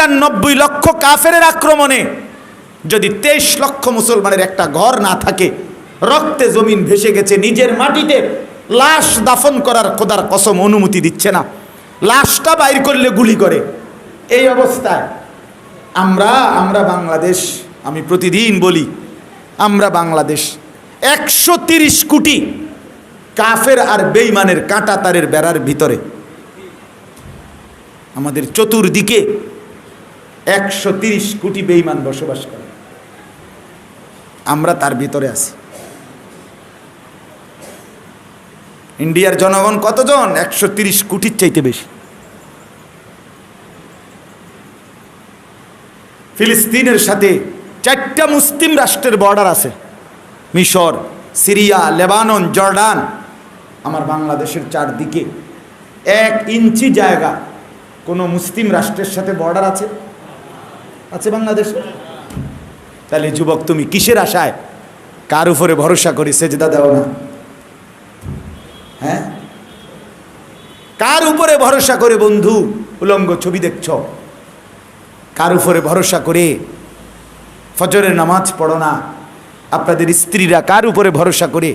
৯৯ লক্ষ কাফেরের আক্রমণে যদি ২৩ লক্ষ মুসলমানের একটা ঘর না থাকে, রক্তে জমিন ভেসে গেছে, নিজের মাটিতে লাশ দাফন করার খোদার কসম অনুমতি দিচ্ছে না, লাশটা বাইর করলে গুলি করে। এই অবস্থায় আমরা বাংলাদেশ, আমি প্রতিদিন বলি আমরা বাংলাদেশ ১৩০ কোটি কাফের আর বেঈমানের কাঁটা তারের বেড়ার ভিতরে, আমাদের চতুর্দিকে ১৩০ কোটি বেঈমান বসবাস করে, আমরা তার ভিতরে আছি। ইন্ডিয়ার জনগণ কতজন? ১৩০ কোটির চাইতে বেশি। ফিলিস্তিনের সাথে ৪টা মুসলিম রাষ্ট্রের বর্ডার আছে, মিশর, সিরিয়া, লেবানন, জর্ডান। আমার বাংলাদেশের চারদিকে ১ ইঞ্চি জায়গা কোনো মুসলিম রাষ্ট্রের সাথে বর্ডার আছে? আছে বাংলাদেশে? তাহলে যুবক, তুমি কিসের আশায় কার উপরে ভরসা করে সেজদা দাও না? হ্যাঁ, কার উপরে ভরসা করে বন্ধু উলঙ্গ ছবি দেখছ? কার উপরে ভরসা করে ফজরের নামাজ পড়ো না? আপনাদের স্ত্রীরা কার উপরে ভরসা করে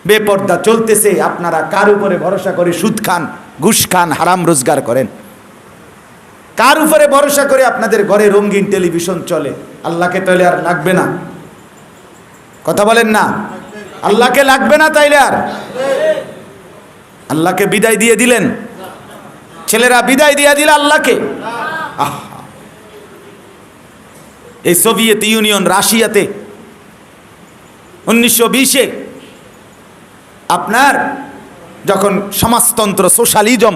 বেপর্দা চলতেছে? আপনারা কার উপরে ভরসা করে সুদ খান, ঘুষ খান, হারাম রোজগার করেন? কার উপরে ভরসা করে আপনাদের ঘরে রঙিন টেলিভিশন চলে? আল্লাহকে তাইলে আর লাগবে না? কথা বলেন না, আল্লাহকে লাগবে না তাইলে আর? আল্লাহকে বিদায় দিয়ে দিলেন, ছেলেরা বিদায় দিয়ে দিল আল্লাহকে। এই সোভিয়েত ইউনিয়ন রাশিয়াতে 1920-এ আপনার যখন সমাজতন্ত্র, সোশ্যালিজম,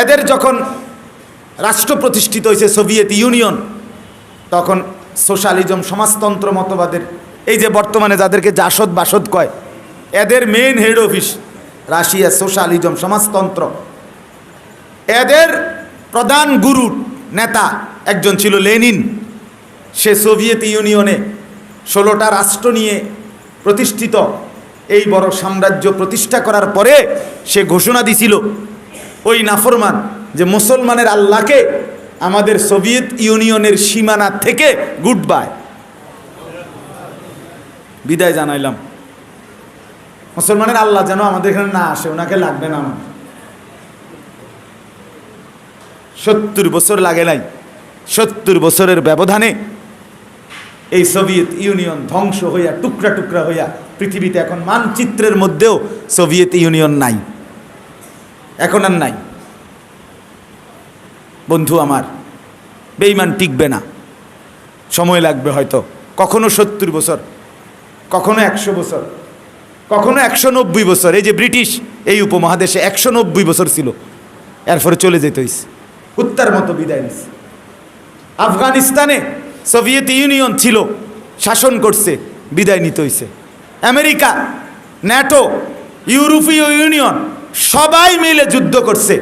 এদের যখন রাষ্ট্র প্রতিষ্ঠিত হয়েছে সোভিয়েত ইউনিয়ন, তখন সোশ্যালিজম, সমাজতন্ত্র মতবাদের এই যে বর্তমানে যাদেরকে জাসদ বাসদ কয়, এদের main head office Russia, socialism, সমাজতন্ত্র। এদের প্রধান গুরু নেতা একজন ছিল লেনিন। সে সোভিয়েত ইউনিয়নে 16টা রাষ্ট্র নিয়ে প্রতিষ্ঠিত এই বড় সাম্রাজ্য প্রতিষ্ঠা করার পরে সে ঘোষণা দিছিল, ওই নাফরমান, যে মুসলমানের আল্লাহকে আমাদের সোভিয়েত ইউনিয়নের সীমানা থেকে গুড বাই, বিদায় জানাইলাম। মুসলমানের আল্লাহ যেন আমাদের এখানে না আসে, ওনাকে লাগবে না আমার। 70 বছর লাগে নাই, 70 বছরের ব্যবধানে এই সোভিয়েত ইউনিয়ন ধ্বংস হইয়া টুকরা টুকরা হইয়া পৃথিবীতে এখন মানচিত্রের মধ্যেও সোভিয়েত ইউনিয়ন নাই, এখন আর নাই। বন্ধু আমার, বেঈমান টিকবে না, সময় লাগবে হয়তো, কখনো 70 বছর, কখনো 100 বছর, কখনো 190 বছর। এই যে ব্রিটিশ এই উপমহাদেশে 190 বছর ছিল, এরপরে চলে যেতে হয়েছে, কুত্তার মতো বিদায় নিছে। আফগানিস্তানে সোভিয়েত ইউনিয়ন ছিল, শাসন করছে, বিদায় নিতে হয়েছে। আমেরিকা, ন্যাটো, ইউরোপীয় ইউনিয়ন সবাই মিলে যুদ্ধ করছে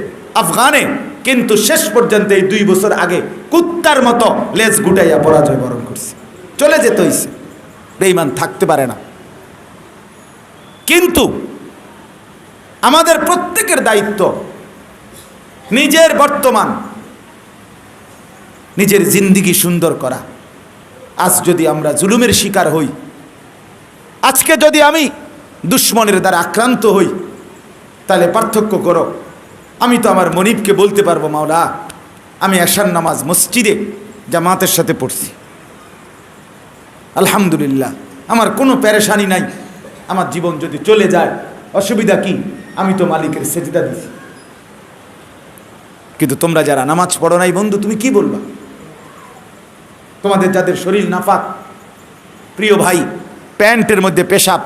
আফগানে, কিন্তু শেষ পর্যন্ত এই 2 বছর আগে কুত্তার মতো লেজ গুটাইয়া পরাজয় বরণ করছে, চলে যেতে হয়েছে। বেঈমান থাকতে পারে না। কিন্তু আমাদের প্রত্যেকের দায়িত্ব নিজের বর্তমান, নিজের জিন্দিগি সুন্দর করা। আজ যদি আমরা জুলুমের শিকার হই, আজকে যদি আমি দুশ্মনের দ্বারা আক্রান্ত হই, তাহলে পার্থক্য করো। আমি তো আমার মনিবকে বলতে পারবো, মাওলা আমি এশার নামাজ মসজিদে জামাতের সাথে পড়ছি, আলহামদুলিল্লাহ, আমার কোনো পেরেশানি নাই। আমার জীবন যদি চলে যায় অসুবিধা কি? আমি তো মালিকের সেজদা দিছি। কিন্তু তোমরা যারা নামাজ পড়ো নাই বন্ধু, তুমি কি বলবা? তোমাদের যাদের শরীর নাপাক, প্রিয় ভাই, প্যান্টের মধ্যে পেশাব,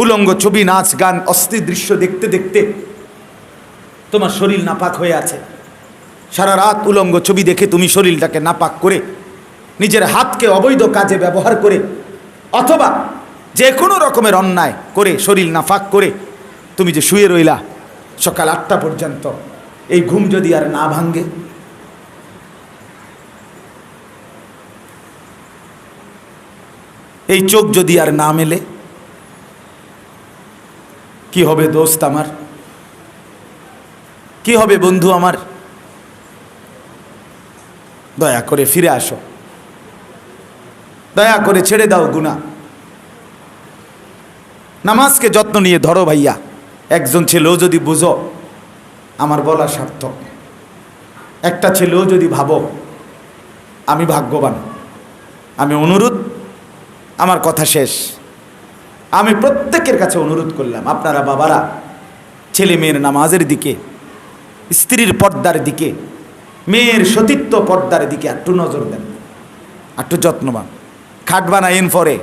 উলঙ্গ ছবি, নাচ গান, অস্থির দৃশ্য দেখতে দেখতে তোমার শরীর নাপাক হয়ে আছে। সারা রাত উলঙ্গ ছবি দেখে তুমি শরীরটাকে নাপাক করে, নিজের হাতকে অবৈধ কাজে ব্যবহার করে, অথবা যে কোনো রকমের অন্যায় করে শরীর নাপাক করে তুমি যে শুয়ে রইলা সকাল 8টা পর্যন্ত, এই ঘুম যদি আর না ভাঙ্গে, এই চোখ যদি আর না মেলে, কি হবে দোস্ত আমার? কি হবে বন্ধু আমার? দয়া করে ফিরে আসো, দয়া করে ছেড়ে দাও গুনাহ। নামাজকে যত্ন নিয়ে ধরো ভাইয়া। একজন ছেলেও যদি বুঝো আমার বলা সার্থক, একটা ছেলেও যদি ভাবো আমি ভাগ্যবান। আমি অনুরোধ, আমার কথা শেষ, আমি প্রত্যেকের কাছে অনুরোধ করলাম, আপনারা বাবারা ছেলে মেয়ের নামাজের দিকে, স্ত্রীর পর্দার দিকে, মেয়ের সতীত্ব পর্দার দিকে একটু নজর দেন, একটু যত্নবান। খাট বানায়েন পরে,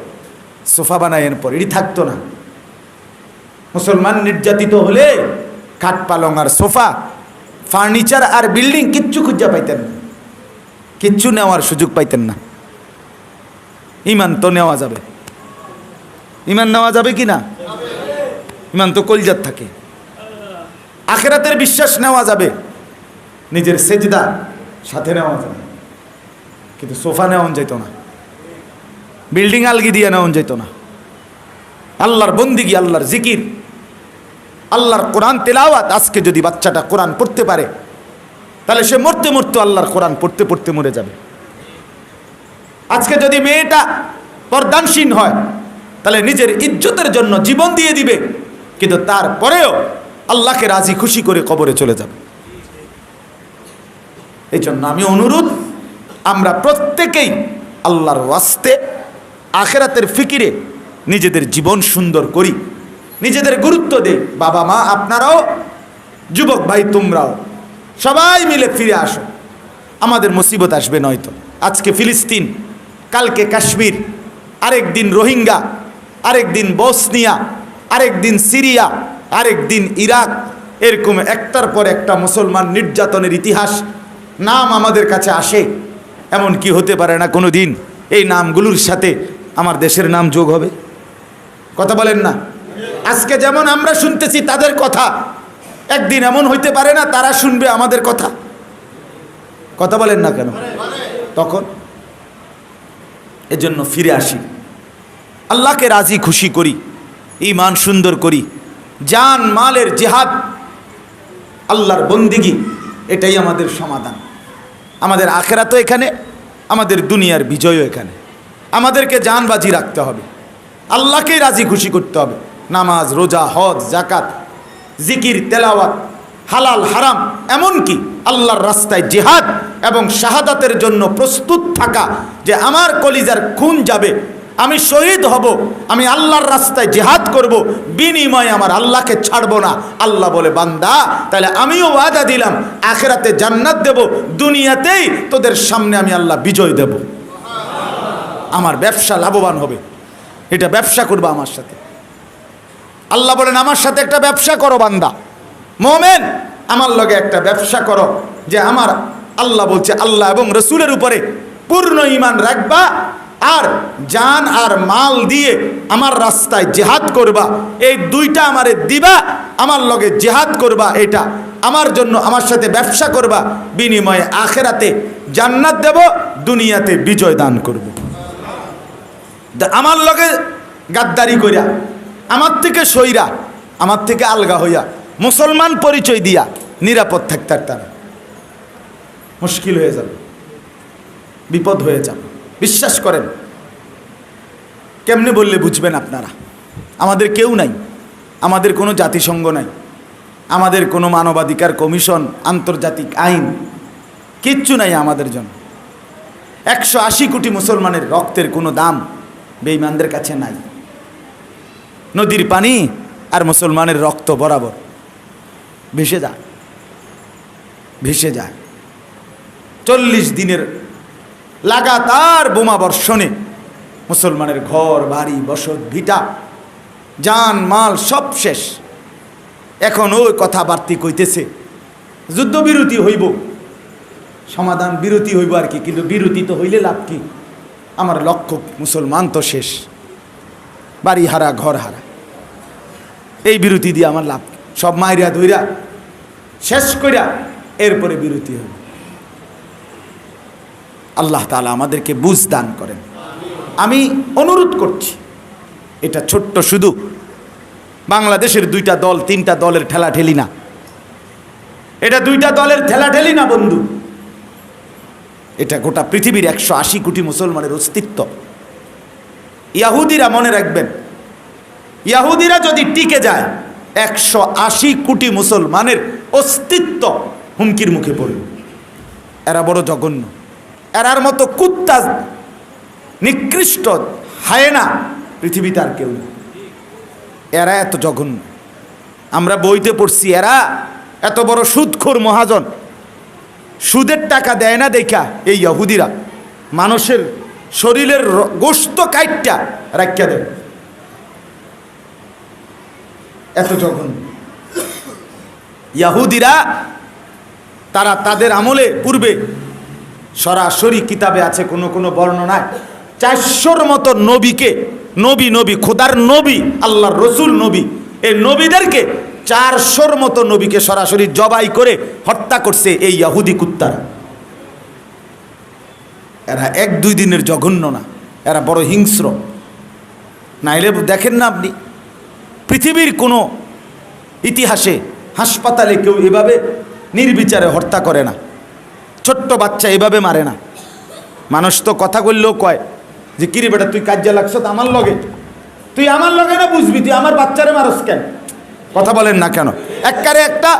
সোফা বানায়েন পরে, এটি থাকতো না। মুসলমান নির্যাতিত হলে খাট পালং আর সোফা, ফার্নিচার আর বিল্ডিং কিচ্ছু খুঁজা পাইতেন না, কিচ্ছু নেওয়ার সুযোগ পাইতেন না। ইমান তো নেওয়া যাবে, ইমান নেওয়া যাবে কি না? ইমান তো কলজাত থাকে। আখিরাতের বিশ্বাস নেওয়া যাবে, নিজের সেজদা সাথে নেওয়া যাবে, কিন্তু সোফা নেওয়া যেত না, বিল্ডিং আলগি দিয়ে নেওয়া যেত না। আল্লাহর বন্দিগি, আল্লাহর জিকির, আল্লাহর কোরআন তেলাওয়াত। আজকে যদি বাচ্চাটা কোরআন পড়তে পারে তাহলে সে মরতে মরতে আল্লাহর কোরআন পড়তে পড়তে মরে যাবে। আজকে যদি মেয়েটা পর্দানসীন হয় তাহলে নিজের ইজ্জতের জন্য জীবন দিয়ে দিবে, কিন্তু তারপরেও আল্লাহকে রাজি খুশি করে কবরে চলে যাবে। এই জন্য আমি অনুরোধ, আমরা প্রত্যেকেই আল্লাহর ওয়াস্তে আখিরাতের ফিকিরে নিজেদের জীবন সুন্দর করি, নিজেদের গুরুত্ব দেই। বাবা মা আপনারাও, যুবক ভাই তোমরাও, সবাই মিলে ফিরে আসো। আমাদের মুসিবত আসবে নয়তো। আজকে ফিলিস্তিন, কালকে কাশ্মীর, আরেক দিন রোহিঙ্গা, আরেক দিন বসনিয়া, আরেক দিন সিরিয়া, আরেক দিন ইরাক। এরকম একটার পর একটা মুসলমান নির্যাতনের ইতিহাস নাম আমাদের কাছে আসে। এমন কি হতে পারে না কোনো দিন এই নামগুলোর সাথে আমার দেশের নাম যোগ হবে? কথা বলেন না? আজকে যেমন আমরা শুনতেছি তাদের কথা, একদিন এমন হইতে পারে না তারা শুনবে আমাদের কথা? কথা বলেন না কেন? তখন এজন্য ফিরে আসি, আল্লাহকে রাজি খুশি করি, ঈমান সুন্দর করি, জান মালের জিহাদ, আল্লাহর বন্দিগি, এটাই আমাদের সমাধান। আমাদের আখিরাতও এখানে, আমাদের দুনিয়ার বিজয়ও এখানে। আমাদেরকে জানবাজি রাখতে হবে, আল্লাহকেই রাজি খুশি করতে হবে। নামাজ, রোজা, হজ, জাকাত, জিকির, তেলাওয়াত, হালাল হারাম, এমনকি আল্লাহর রাস্তায় জিহাদ এবং শাহাদাতের জন্য প্রস্তুত থাকা, যে আমার কলিজার খুন যাবে, আমি শহীদ হব, আমি আল্লাহর রাস্তায় জিহাদ করব, বিনিময়ে আমার আল্লাহকে ছাড়বো না। আল্লাহ বলে, বান্দা তাহলে আমিও ওয়াদা দিলাম আখিরাতে জান্নাত দেব, দুনিয়াতেই তোদের সামনে আমি আল্লাহ বিজয় দেব, আমার ব্যবসা লাভবান হবে। এটা ব্যবসা করবা আমার সাথে। আল্লাহ বলেন, আমার সাথে একটা ব্যবসা করো বান্দা, মোমেন আমার লগে একটা ব্যবসা করো, যে আমার আল্লাহ বলছে আল্লাহ এবং রসুলের উপরে পূর্ণ ঈমান রাখবা, আর জান আর মাল দিয়ে আমার রাস্তায় জিহাদ করবা। এই দুইটা আমারে দিবা, আমার লগে জিহাদ করবা, এটা আমার জন্য আমার সাথে ব্যবসা করবা, বিনিময়ে আখিরাতে জান্নাত দেব, দুনিয়াতে বিজয় দান করব। আমার লগে গাদ্দারি কইরা, আমার থেকে সইরা, আমার থেকে আলগা হইয়া, মুসলমান পরিচয় দিয়া নিরাপদ থাকতে তারা মুশকিল হয়ে যাবে, বিপদ হয়ে যাবে। বিশ্বাস করেন, কেমনে বললে বুঝবেন আপনারা? আমাদের কেউ নাই, আমাদের কোনো জাতিসংঘ নাই, আমাদের কোনো মানবাধিকার কমিশন, আন্তর্জাতিক আইন, কিচ্ছু নাই আমাদের জন্য। 180 কোটি মুসলমানের রক্তের কোনো দাম বেঈমানদের কাছে নাই। নদীর পানি আর মুসলমানের রক্ত বরাবর ভেসে যায়, ভেসে যায়। 40 দিনের লাগাতার বোমা বর্ষণে মুসলমানের ঘর বাড়ি বসত ভিটা জান মাল সব শেষ। এখন ওই কথাবার্তি কইতেছে যুদ্ধবিরতি হইব, সমাধান বিরতি হইব আর কি, কিন্তু বিরতি তো হইলে লাভ কি? আমার লক্ষ মুসলমান তো শেষ, বাড়ি হারা, ঘর হারা, এই বিরতি দিয়ে আমার লাভ? সব মাইরা ধইরা শেষ কইরা এরপরে বিরতি হইব। আল্লাহ তাআলা আমাদেরকে বুঝ দান করেন। আমি অনুরোধ করছি, এটা ছোট্ট শুধু বাংলাদেশের 2টা দল 3টা দলের ঠেলাঠেলি না, এটা দুইটা দলের ঠেলাঠেলি না বন্ধু, এটা গোটা পৃথিবীর 180 কোটি মুসলমানের অস্তিত্ব। ইহুদিরা মনে রাখবেন, ইহুদিরা যদি টিকে যায় 180 কোটি মুসলমানের অস্তিত্ব হুমকির মুখে পড়বে। এরা বড় জঘন্য, এরার মতো কুত্তা নিকৃষ্ট হায়েনা পৃথিবীতে আর কেউ নেই। এরা এত জঘন্য, আমরা বইতে পড়ছি এরা এত বড় সুদখোর মহাজন। সুদের টাকা দেয় না দেখা এই ইহুদিরা মানুষের শরীরের গোশত কাইটটা রাখিয়া দেয়, এত জঘন্য ইহুদিরা। তারা তাদের আমলে পূর্বে সরাসরি কিতাবে আছে, কোনো কোনো বর্ণনায় 400-র মতো নবীকে, নবী খোদার নবী, আল্লাহর রসুল নবী, এই নবীদেরকে 400-র মতো নবীকে সরাসরি জবাই করে হত্যা করছে এই ইহুদি কুত্তারা। এরা 1-2 দিনের জঘন্য না, এরা বড় হিংস্র। নাইলে দেখেন না আপনি পৃথিবীর কোনো ইতিহাসে হাসপাতালে কেউ এভাবে নির্বিচারে হত্যা করে না, ছোট্ট বাচ্চা এভাবে মারে না। মানুষ তো কথা বললেও কয় যে কিরে বেটা তুই কাজে লাগছ আমার লগে, তুই আমার লগে না বুঝবি, তুই আমার বাচ্চারে মারস কেন? কথা বলেন না কেন? একবারে একটা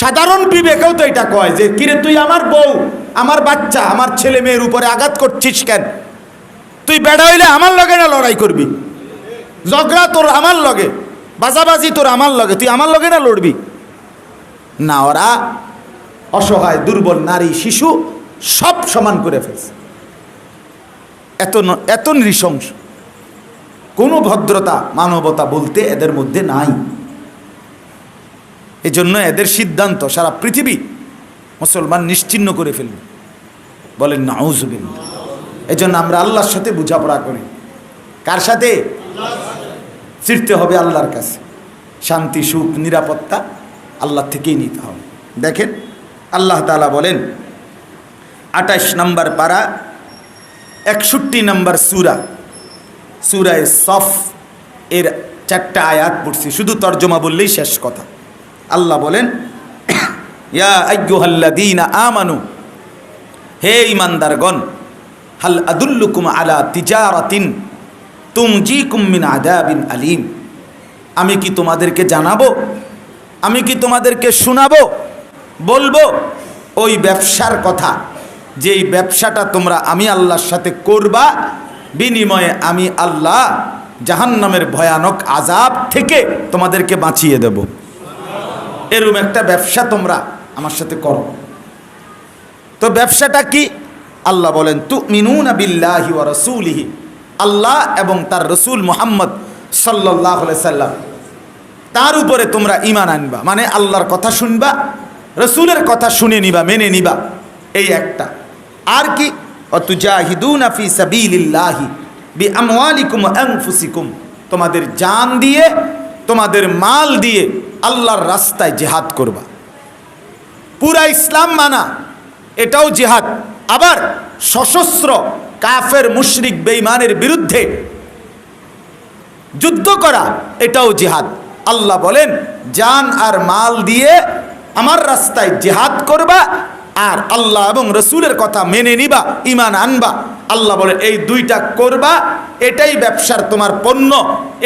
সাধারণ বিবেকেও তো এটা কয় যে কিরে তুই আমার বউ, আমার বাচ্চা, আমার ছেলে মেয়ের উপরে আঘাত করছিস কেন? তুই বেড়া হইলে আমার লগে না লড়াই করবি, ঝগড়া তোর আমার লগে, বাজাবাজি তোর আমার লগে, তুই আমার লগে না লড়বি না। ওরা অসহায়, দুর্বল, নারী, শিশু সব সমান করে ফেলছে। এত নৃশংস, কোনো ভদ্রতা মানবতা বলতে এদের মধ্যে নাই। এজন্য এদের সিদ্ধান্ত সারা পৃথিবী মুসলমান নিশ্চিহ্ন করে ফেলবে। বলেন নাউজুবিল্লাহ। এজন্য আমরা আল্লাহর সাথে বোঝাপড়া করি। কার সাথে? ফিরতে হবে আল্লাহর কাছে। শান্তি, সুখ, নিরাপত্তা আল্লাহ থেকেই নিতে হবে। দেখেন আল্লাহ তাআলা বলেন 28 নম্বর পারা 61 নম্বর সূরা, সূরায়ে সফ এর 4টা আয়াত পড়ছি, শুধু তর্জমা বললেই শেষ কথা। আল্লাহ বলেন ইয়া আইয়ুহাল্লাযীনা আমানু, হে ঈমানদারগণ, হাল আদুল্লুকুম আলা তিজারাতিন তুনজিকুম মিন আযাবিন আলীম, আমি কি তোমাদেরকে জানাবো, আমি কি তোমাদেরকে শোনাবো, বলবো ওই ব্যবসার কথা, যেই ব্যবসাটা তোমরা আমি আল্লাহর সাথে করবা, বিনিময়ে আমি আল্লাহ জাহান্নামের ভয়ানক আযাব থেকে তোমাদেরকে বাঁচিয়ে দেব। এরকম একটা ব্যবসা তোমরা আমার সাথে করো। তো ব্যবসাটা কি? আল্লাহ বলেন তুমিনুনা বিল্লাহি ওয়া রাসূলিহি, আল্লাহ এবং তার রসুল মুহাম্মদ সাল্লাল্লাহু আলাইহি সাল্লাম, তার উপরে তোমরা ঈমান আনবা, মানে আল্লাহর কথা শুনবা, রসুলের কথা শুনে নিবা, মেনে নিবা, এই একটা। আর কি? অতুজাহিদুনা ফি সাবিলিল্লাহি বিআমওয়ালিকুম ওয়া আনফুসিকুম, তোমাদের জান দিয়ে, তোমাদের মাল দিয়ে আল্লাহর রাস্তায় জিহাদ করবা। পুরা ইসলাম মানা এটাও জিহাদ, আবার সশস্ত্র কাফের মুশরিক বেঈমানের বিরুদ্ধে যুদ্ধ করা এটাও জিহাদ। আল্লাহ বলেন জান আর মাল দিয়ে আমার রাস্তায় জিহাদ করবা, আর আল্লাহ এবং রসুলের কথা মেনে নিবা, ঈমান আনবা। আল্লাহ বলে এই দুইটা করবা, এটাই ব্যবসার তোমার পণ্য,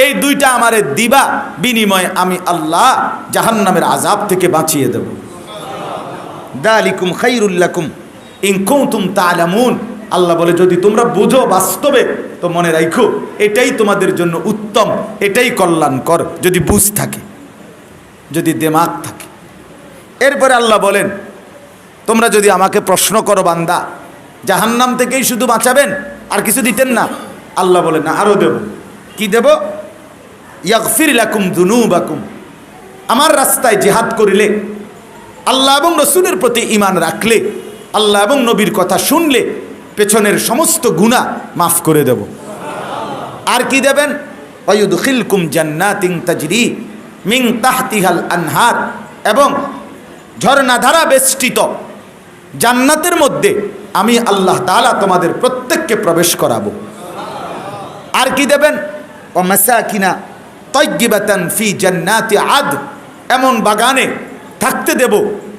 এই দুইটা আমারে দিবা, বিনিময়ে আমি আল্লাহ জাহান্নামের আযাব থেকে বাঁচিয়ে দেব। যালিকুম খায়রুল লাকুম ইন কুনতুম তা'লামুন, আল্লাহ বলে যদি তোমরা বুঝো বাস্তবে, তো মনে রাখো এটাই তোমাদের জন্য উত্তম, এটাই কল্যাণকর, যদি বুঝ থাকে, যদি দিমাগ থাকে। এরপরে আল্লাহ বলেন তোমরা যদি আমাকে প্রশ্ন করো বান্দা জাহান্নাম থেকেই শুধু বাঁচাবেন আর কিছু দিতেন না, আল্লাহ বলেন না, আরও দেব। কি দেব? ইয়াগফির লাকুম যুনুবাকুম, আমার রাস্তায় জিহাদ করিলে, আল্লাহ এবং রসুলের প্রতি ঈমান রাখলে, আল্লাহ এবং নবীর কথা শুনলে পেছনের সমস্ত গুনাহ মাফ করে দেব। আর কি দেবেন? ওয়ায়ুদখিলকুম জান্নাতিন তাজরি মিন তাহতিহাল আনহার, এবং ঝর্ণাধারা বেষ্টিত জান্নাতের মধ্যে আমি আল্লাহ তাআলা তোমাদের প্রত্যেককে প্রবেশ করাবো। আর কি দেবেন? ওয়া মাসাকিনা তাইয়্যিবাতান ফি জান্নাতি আদ, এমন বাগানে থাকতে দেব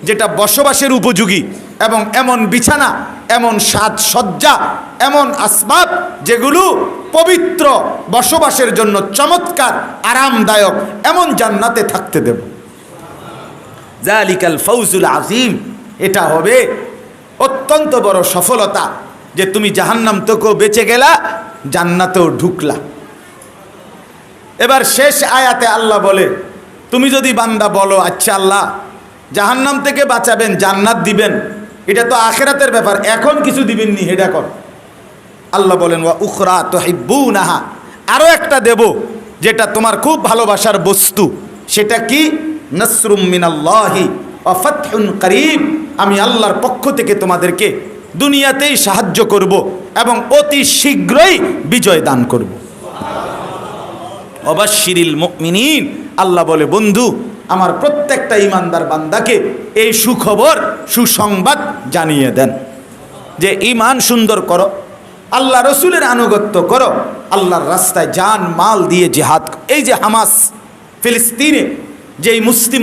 যেটা বসবাসের উপযোগী, এবং এমন বিছানা, এমন সাজসজ্জা, এমন আসবাব যেগুলো পবিত্র, বসবাসের জন্য চমৎকার, আরামদায়ক, এমন জান্নাতে থাকতে দেব। জালিকাল ফাউজুল আযীম, এটা হবে অত্যন্ত বড় সফলতা যে তুমি জাহান্নাম থেকেও বেঁচে গেলা, জান্নাতেও ঢুকলা। এবার শেষ আয়াতে আল্লাহ বলে, তুমি যদি বান্দা বলো আচ্ছা আল্লাহ জাহান্নাম থেকে বাঁচাবেন, জান্নাত দিবেন, এটা তো আখিরাতের ব্যাপার, এখন কিছু দিবেন নি, এটা কর। আল্লাহ বলেন ওয়া উখরা তুহিব্বুনাহা, আরো একটা দেব যেটা তোমার খুব ভালোবাসার বস্তু। সেটা কি? নাসরুম মিনাল্লাহি ওয়া ফাতহুন করিব, আমি আল্লাহর পক্ষ থেকে তোমাদেরকে দুনিয়াতেই সাহায্য করব এবং অতি শীঘ্রই বিজয় দান করব। অবাশশিরিল মুমিনিন, আল্লাহ বলে বন্ধু আমার প্রত্যেকটা ঈমানদার বান্দাকে এই সুখবর, সুসংবাদ জানিয়ে দেন যে ঈমান সুন্দর করো, আল্লাহ রসুলের আনুগত্য করো, আল্লাহর রাস্তায় জান মাল দিয়ে জিহাদ। এই যে হামাস ফিলিস্তিনে যেই মুসলিম